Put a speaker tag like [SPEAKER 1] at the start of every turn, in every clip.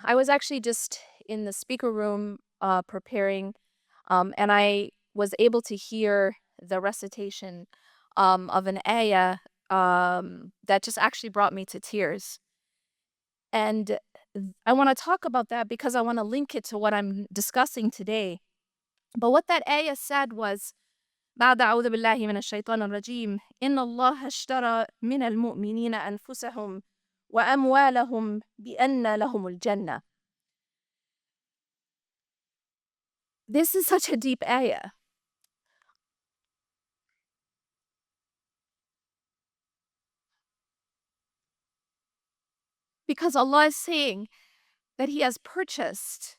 [SPEAKER 1] I was actually just in the speaker room preparing, and I was able to hear the recitation of an ayah that just actually brought me to tears. And I want to talk about that because I want to link it to what I'm discussing today. But what that ayah said was, بعد أعوذ بالله من الشيطان الرجيم إن الله اشترى من المؤمنين أنفسهم وأموالهم بأن لهم الجنة. This is such a deep ayah. Because Allah is saying that He has purchased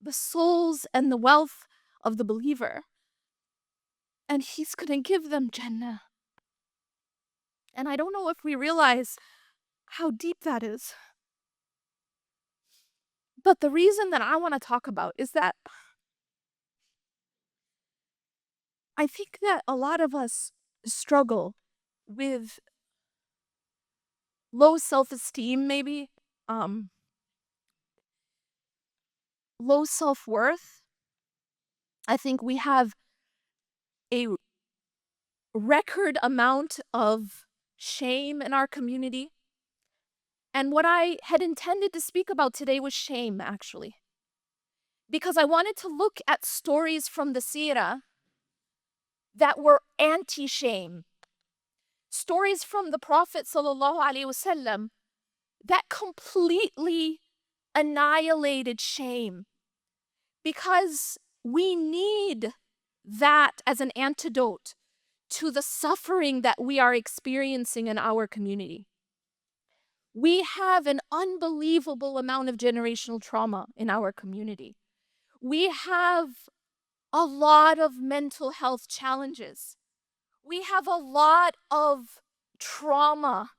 [SPEAKER 1] the souls and the wealth of the believer, and He's going to give them Jannah. And I don't know if we realize how deep that is. But the reason that I want to talk about is that I think that a lot of us struggle with low self-esteem, maybe, low self-worth. I think we have a record amount of shame in our community. And what I had intended to speak about today was shame, actually. Because I wanted to look at stories from the Seerah that were anti-shame. Stories from the Prophet ﷺ that completely annihilated shame. Because we need that as an antidote to the suffering that we are experiencing in our community. We have an unbelievable amount of generational trauma in our community. We have a lot of mental health challenges. We have a lot of trauma.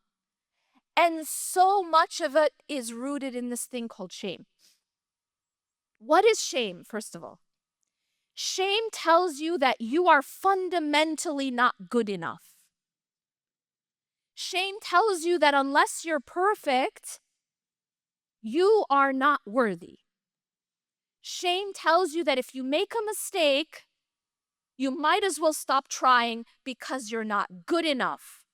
[SPEAKER 1] And so much of it is rooted in this thing called shame. What is shame, first of all? Shame tells you that you are fundamentally not good enough. Shame tells you that unless you're perfect, you are not worthy. Shame tells you that if you make a mistake, you might as well stop trying because you're not good enough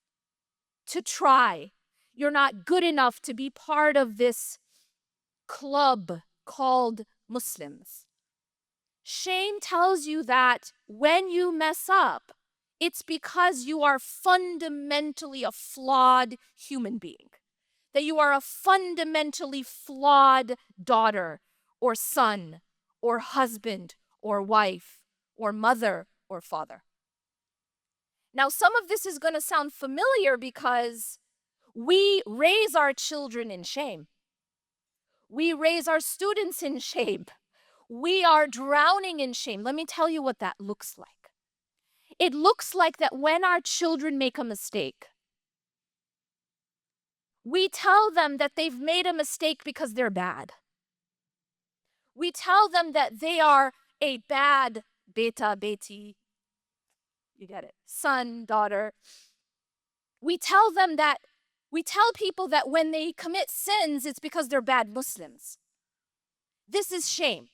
[SPEAKER 1] to try. You're not good enough to be part of this club called Muslims. Shame tells you that when you mess up, it's because you are fundamentally a flawed human being, that you are a fundamentally flawed daughter or son or husband or wife or mother or father. Now, some of this is going to sound familiar because we raise our children in shame. We raise our students in shame. We are drowning in shame. Let me tell you what that looks like. It looks like that when our children make a mistake, we tell them that they've made a mistake because they're bad. We tell them that they are a bad beta, beti, you get it, son, daughter. We tell people that when they commit sins, it's because they're bad Muslims. This is shame.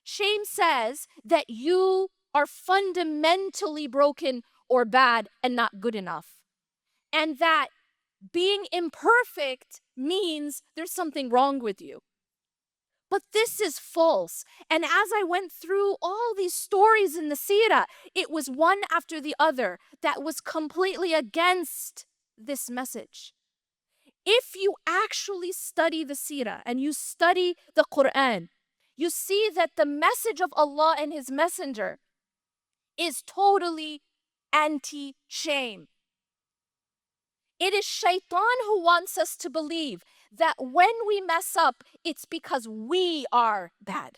[SPEAKER 1] Shame says that you are fundamentally broken or bad and not good enough. And that being imperfect means there's something wrong with you. But this is false. And as I went through all these stories in the Seerah, it was one after the other that was completely against this message. If you actually study the Seerah and you study the Qur'an, you see that the message of Allah and His Messenger is totally anti-shame. It is Shaitan who wants us to believe that when we mess up, it's because we are bad.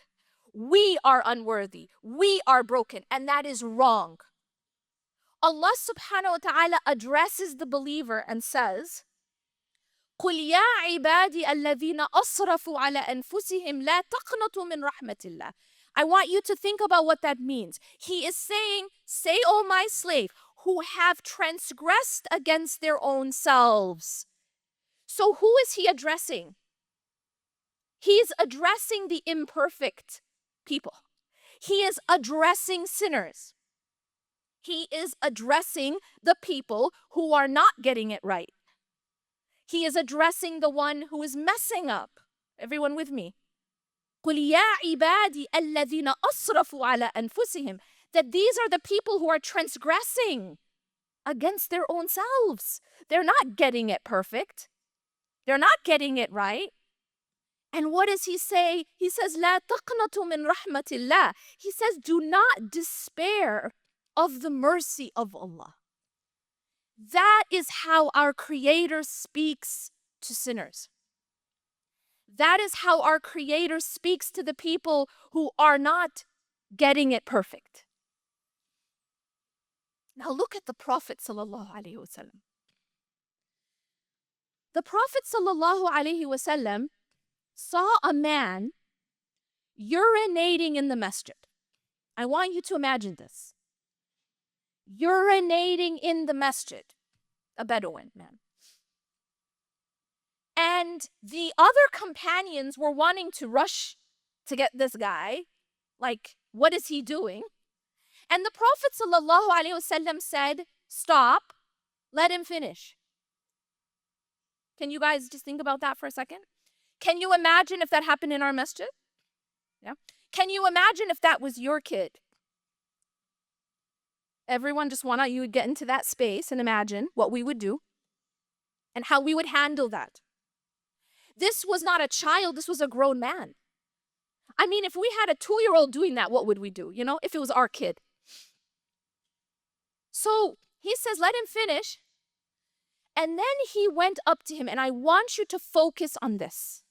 [SPEAKER 1] We are unworthy. We are broken. And that is wrong. Allah subhanahu wa ta'ala addresses the believer and says, قُلْ يَا عِبَادِي الَّذِينَ أَصْرَفُوا عَلَى أَنفُسِهِمْ لَا تَقْنَطُوا مِنْ رَحْمَةِ اللَّهِ. I want you to think about what that means. He is saying, say, O my slave, who have transgressed against their own selves. So who is he addressing? He's addressing the imperfect people. He is addressing sinners. He is addressing the people who are not getting it right. He is addressing the one who is messing up. Everyone with me? قُلْ يَا عِبَادِي الَّذِينَ أَصْرَفُوا عَلَى أَنفُسِهِمْ. That these are the people who are transgressing against their own selves. They're not getting it perfect. They're not getting it right. And what does he say? He says, لَا تَقْنَطُوا مِنْ رَحْمَةِ اللَّهِ. He says, do not despair of the mercy of Allah. That is how our Creator speaks to sinners. That is how our Creator speaks to the people who are not getting it perfect. Now look at the Prophet sallallahu alaihi wasallam. The Prophet sallallahu alaihi wasallam saw a man urinating in the masjid. I want you to imagine this. Urinating in the masjid. A Bedouin man. And the other companions were wanting to rush to get this guy. Like, what is he doing? And the Prophet ﷺ said, stop, let him finish. Can you guys just think about that for a second? Can you imagine if that happened in our masjid? Yeah. Can you imagine if that was your kid? Everyone just you would get into that space and imagine what we would do and how we would handle that. This was not a child, this was a grown man. I mean, if we had a 2-year-old doing that, what would we do? You know, if it was our kid. So he says, let him finish. And then he went up to him, and I want you to focus on this.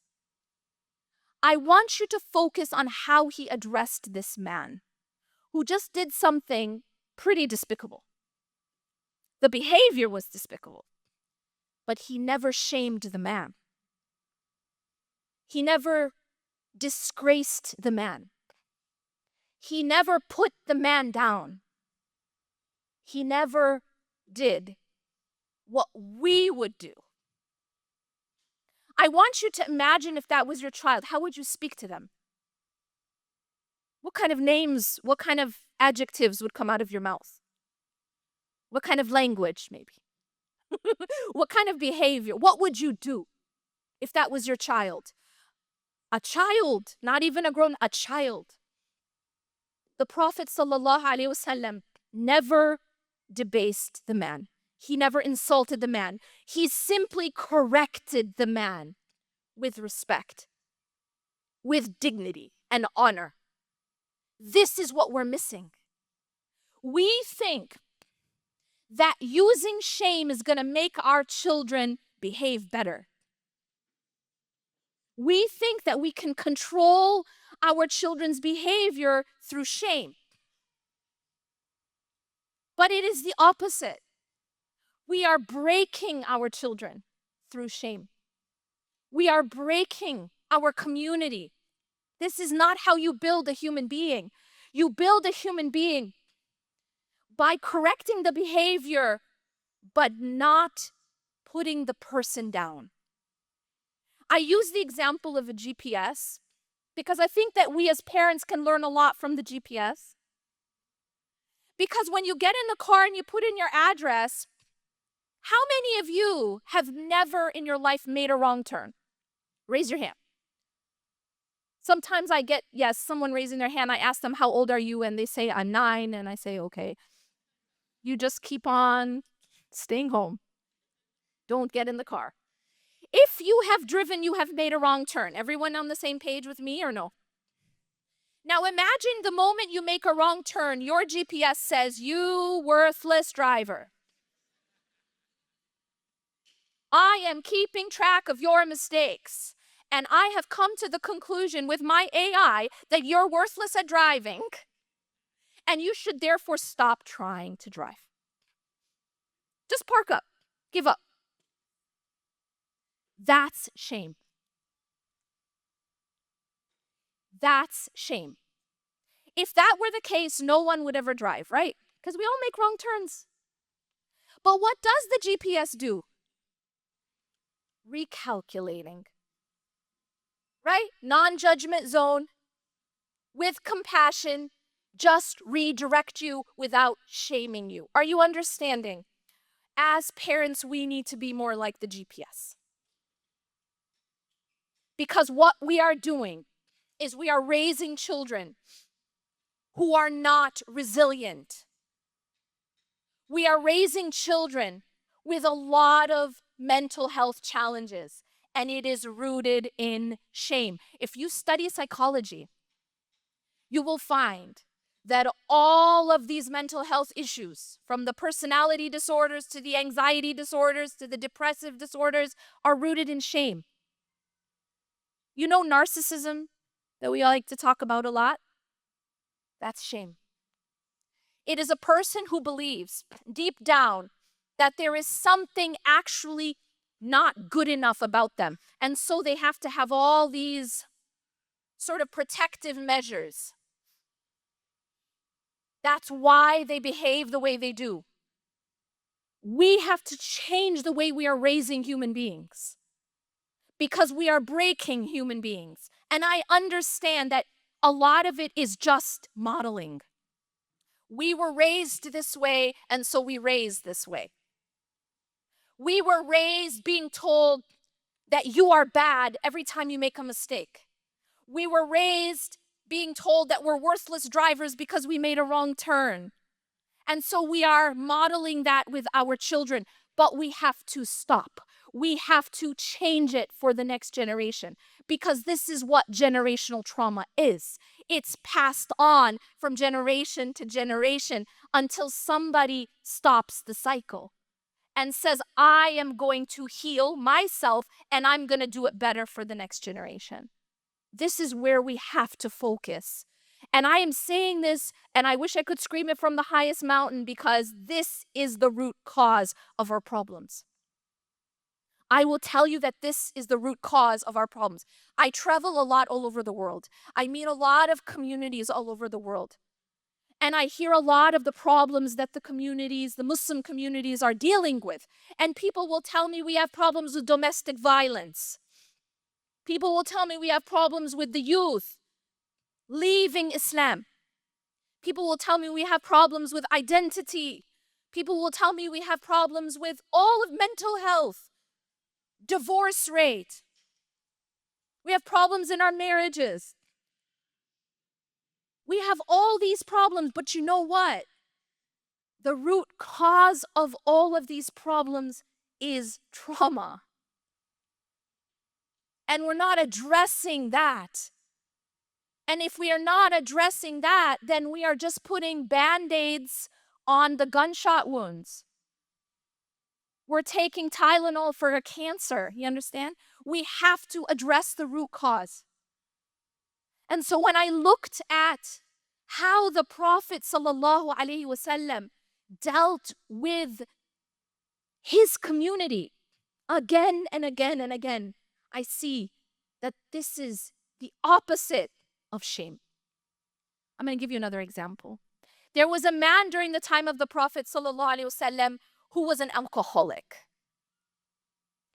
[SPEAKER 1] I want you to focus on how he addressed this man who just did something pretty despicable. The behavior was despicable, but he never shamed the man. He never disgraced the man. He never put the man down. He never did what we would do. I want you to imagine if that was your child, how would you speak to them? What kind of names, what kind of adjectives would come out of your mouth? What kind of language, maybe? What kind of behavior? What would you do if that was your child? A child, not even a grown, a child. The Prophet ﷺ never debased the man. He never insulted the man. He simply corrected the man with respect, with dignity and honor. This is what we're missing. We think that using shame is going to make our children behave better. We think that we can control our children's behavior through shame. But it is the opposite. We are breaking our children through shame. We are breaking our community. This is not how you build a human being. You build a human being by correcting the behavior, but not putting the person down. I use the example of a GPS because I think that we as parents can learn a lot from the GPS. Because when you get in the car and you put in your address, how many of you have never in your life made a wrong turn? Raise your hand. Sometimes I get, yes, someone raising their hand. I ask them, how old are you? And they say, I'm 9. And I say, okay, you just keep on staying home. Don't get in the car. If you have driven, you have made a wrong turn. Everyone on the same page with me or no? Now imagine the moment you make a wrong turn, your GPS says, you worthless driver. I am keeping track of your mistakes. And I have come to the conclusion with my AI that you're worthless at driving. And you should therefore stop trying to drive. Just park up. Give up. That's shame. That's shame. If that were the case, no one would ever drive, right? Because we all make wrong turns. But what does the GPS do? recalculating, right? Non-judgment zone with compassion, just redirect you without shaming you. Are you understanding? As parents, we need to be more like the GPS. Because what we are doing is we are raising children who are not resilient. We are raising children with a lot of mental health challenges, and it is rooted in shame. If you study psychology, you will find that all of these mental health issues, from the personality disorders to the anxiety disorders to the depressive disorders, are rooted in shame. You know narcissism that we like to talk about a lot? That's shame. It is a person who believes deep down that there is something actually not good enough about them. And so they have to have all these sort of protective measures. That's why they behave the way they do. We have to change the way we are raising human beings because we are breaking human beings. And I understand that a lot of it is just modeling. We were raised this way, and so we raise this way. We were raised being told that you are bad every time you make a mistake. We were raised being told that we're worthless drivers because we made a wrong turn. And so we are modeling that with our children, but we have to stop. We have to change it for the next generation because this is what generational trauma is. It's passed on from generation to generation until somebody stops the cycle and says, I am going to heal myself and I'm going to do it better for the next generation. This is where we have to focus. And I am saying this, and I wish I could scream it from the highest mountain because this is the root cause of our problems. I will tell you that this is the root cause of our problems. I travel a lot all over the world. I meet a lot of communities all over the world. And I hear a lot of the problems that the communities, the Muslim communities, are dealing with. And people will tell me we have problems with domestic violence. People will tell me we have problems with the youth leaving Islam. People will tell me we have problems with identity. People will tell me we have problems with all of mental health, divorce rate. We have problems in our marriages. We have all these problems, but you know what? The root cause of all of these problems is trauma. And we're not addressing that. And if we are not addressing that, then we are just putting Band-Aids on the gunshot wounds. We're taking Tylenol for a cancer, you understand? We have to address the root cause. And so when I looked at how the Prophet ﷺ dealt with his community again and again and again, I see that this is the opposite of shame. I'm going to give you another example. There was a man during the time of the Prophet ﷺ who was an alcoholic.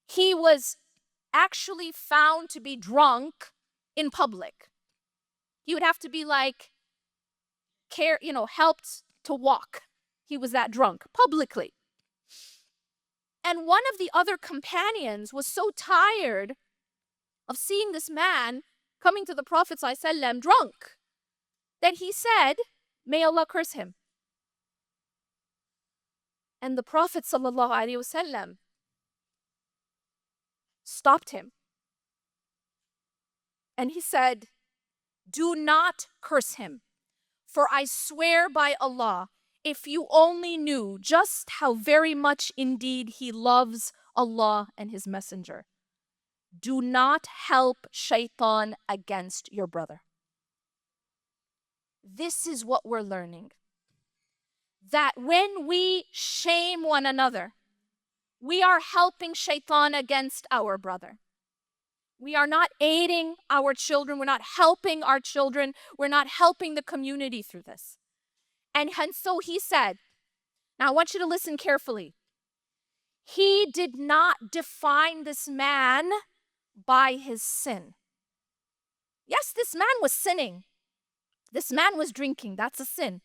[SPEAKER 1] He was actually found to be drunk in public. He would have to be like, helped to walk. He was that drunk publicly. And one of the other companions was so tired of seeing this man coming to the Prophet ﷺ drunk that he said, may Allah curse him. And the Prophet ﷺ stopped him. And he said, do not curse him, for I swear by Allah, if you only knew just how very much indeed he loves Allah and his messenger. Do not help shaitan against your brother. This is what we're learning. That when we shame one another, we are helping shaitan against our brother. We are not aiding our children. We're not helping our children. We're not helping the community through this. And so he said, now I want you to listen carefully. He did not define this man by his sin. Yes, this man was sinning. This man was drinking. That's a sin.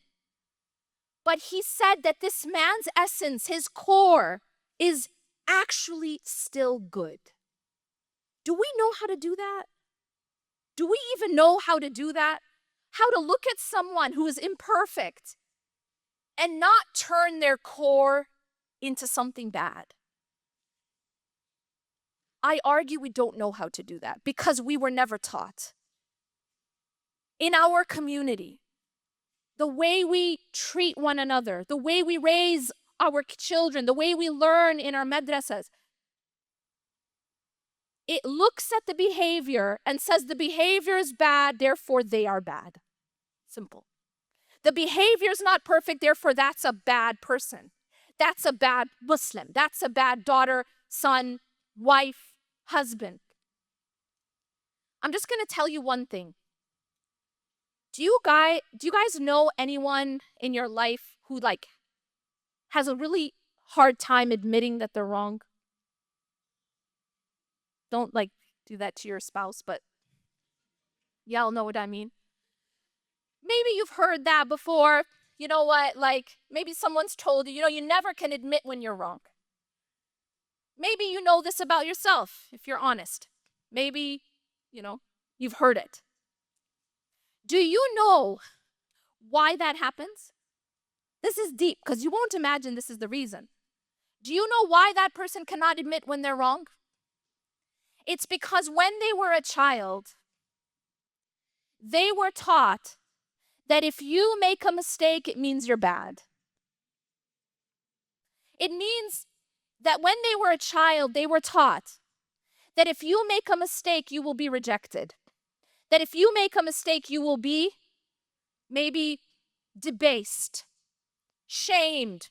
[SPEAKER 1] But he said that this man's essence, his core, is actually still good. Do we know how to do that? Do we even know how to do that? How to look at someone who is imperfect and not turn their core into something bad? I argue we don't know how to do that because we were never taught. In our community, the way we treat one another, the way we raise our children, the way we learn in our madrasas, it looks at the behavior and says the behavior is bad, therefore they are bad. Simple. The behavior is not perfect, therefore that's a bad person. That's a bad Muslim. That's a bad daughter, son, wife, husband. I'm just going to tell you one thing. Do you guys know anyone in your life who has a really hard time admitting that they're wrong? Don't do that to your spouse, but y'all know what I mean. Maybe you've heard that before. You know what? Maybe someone's told you, you never can admit when you're wrong. Maybe you know this about yourself, if you're honest. Maybe, you've heard it. Do you know why that happens? This is deep because you won't imagine this is the reason. Do you know why that person cannot admit when they're wrong? It's because when they were a child, they were taught that if you make a mistake, it means you're bad. It means that when they were a child, they were taught that if you make a mistake, you will be rejected. That if you make a mistake, you will be maybe debased, shamed.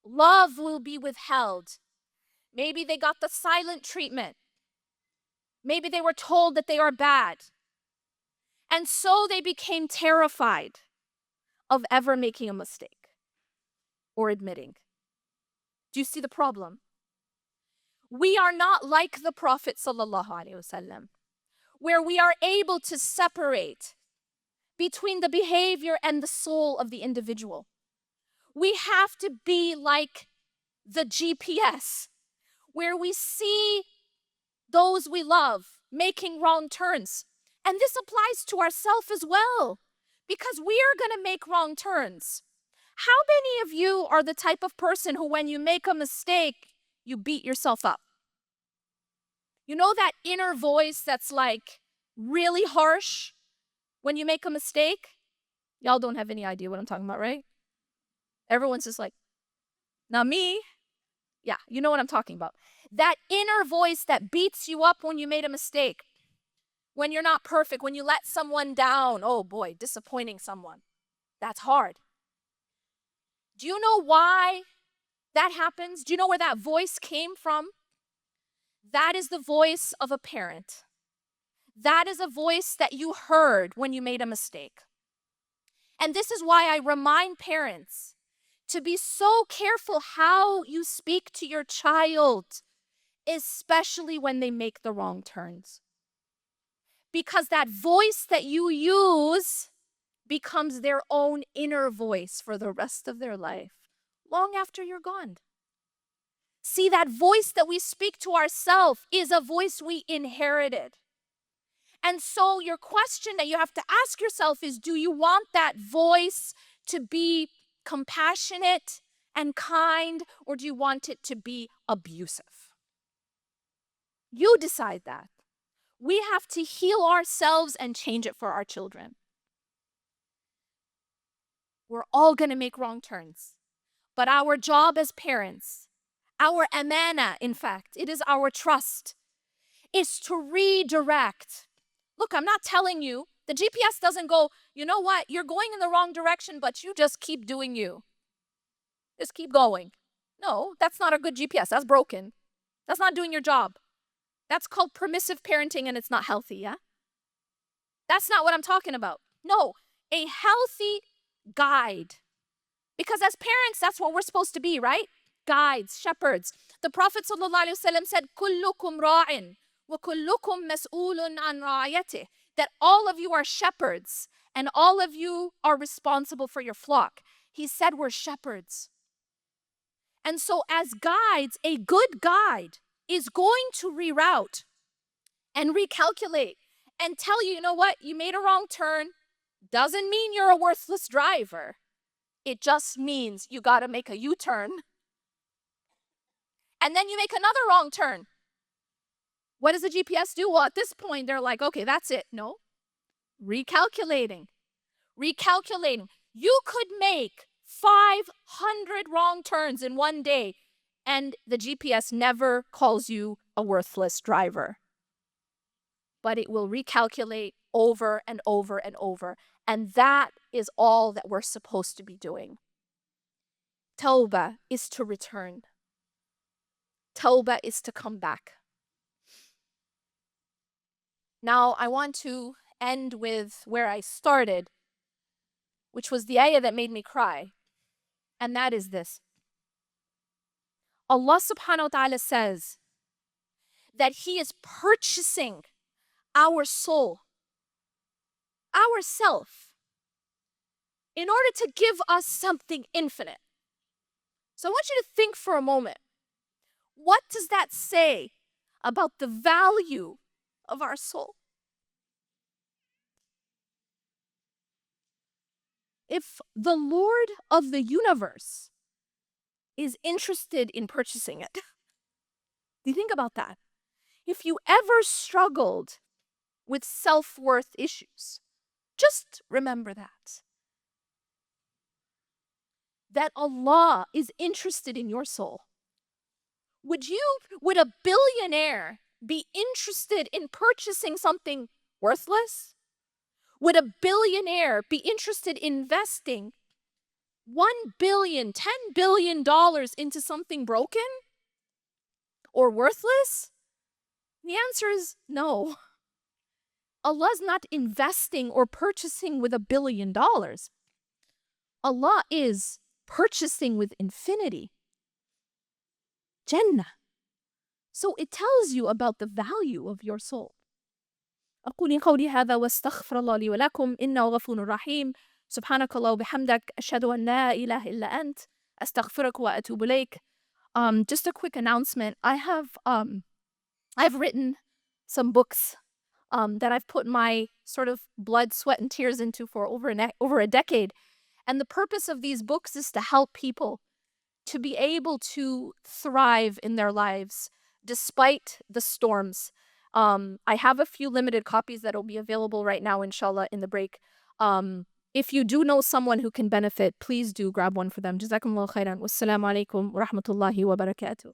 [SPEAKER 1] Love will be withheld. Maybe they got the silent treatment. Maybe they were told that they are bad. And so they became terrified of ever making a mistake or admitting. Do you see the problem? We are not like the Prophet ﷺ, where we are able to separate between the behavior and the soul of the individual. We have to be like the GPS, where we see those we love making wrong turns. And this applies to ourselves as well, because we are going to make wrong turns. How many of you are the type of person who, when you make a mistake, you beat yourself up? You know that inner voice that's really harsh when you make a mistake? Y'all don't have any idea what I'm talking about, right? Everyone's just not me. Yeah, you know what I'm talking about. That inner voice that beats you up when you made a mistake, when you're not perfect, when you let someone down. Oh boy, disappointing someone. That's hard. Do you know why that happens? Do you know where that voice came from? That is the voice of a parent. That is a voice that you heard when you made a mistake. And this is why I remind parents to be so careful how you speak to your child, especially when they make the wrong turns. Because that voice that you use becomes their own inner voice for the rest of their life, long after you're gone. See, that voice that we speak to ourselves is a voice we inherited. And so your question that you have to ask yourself is, do you want that voice to be compassionate and kind, or do you want it to be abusive? You decide that. We have to heal ourselves and change it for our children. We're all going to make wrong turns. But our job as parents, our amana, in fact, it is our trust, is to redirect. Look, I'm not telling you. The GPS doesn't go, you know what, you're going in the wrong direction, but you just keep doing you. Just keep going. No, that's not a good GPS. That's broken. That's not doing your job. That's called permissive parenting, and it's not healthy, yeah? That's not what I'm talking about. No, a healthy guide. Because as parents, that's what we're supposed to be, right? guides, shepherds. The Prophet ﷺ said, كُلُّكُمْ رَاعٍ وَكُلُّكُمْ مَسْئُولٌ عَنْ رَعْيَتِهِ, that all of you are shepherds and all of you are responsible for your flock. He said we're shepherds. And so as guides, a good guide is going to reroute and recalculate and tell you, you know what, you made a wrong turn. Doesn't mean you're a worthless driver. It just means you got to make a U-turn. And then you make another wrong turn. What does the GPS do? Well, at this point, they're like, okay, that's it. No. Recalculating. You could make 500 wrong turns in one day, and the GPS never calls you a worthless driver. But it will recalculate over and over and over. And that is all that we're supposed to be doing. Tawbah is to return. Tawbah is to come back. Now, I want to end with where I started, which was the ayah that made me cry. And that is this. Allah subhanahu wa ta'ala says that He is purchasing our soul, ourself, in order to give us something infinite. So I want you to think for a moment. What does that say about the value of our soul? If the Lord of the universe is interested in purchasing it, do you think about that? If you ever struggled with self-worth issues, just remember that Allah is interested in your soul. Would a billionaire be interested in purchasing something worthless? Would a billionaire be interested in investing $1 billion, $10 billion into something broken or worthless? The answer is no. Allah's not investing or purchasing with $1 billion. Allah is purchasing with infinity. Jannah. So it tells you about the value of your soul. أقول قولي هذا واستغفر الله لي ولكم إنه غفور رحيم سبحانك الله وبحمدك أشهد أن لا إله إلا أنت أستغفرك وأتوب إليك. Just a quick announcement. I've written some books that I've put my sort of blood, sweat, and tears into for over a decade. And the purpose of these books is to help people to be able to thrive in their lives despite the storms. I have a few limited copies that will be available right now, inshallah, in the break. If you do know someone who can benefit, please do grab one for them. Jazakumullah khairan. Wassalamu alaikum wa rahmatullahi wa barakatuh.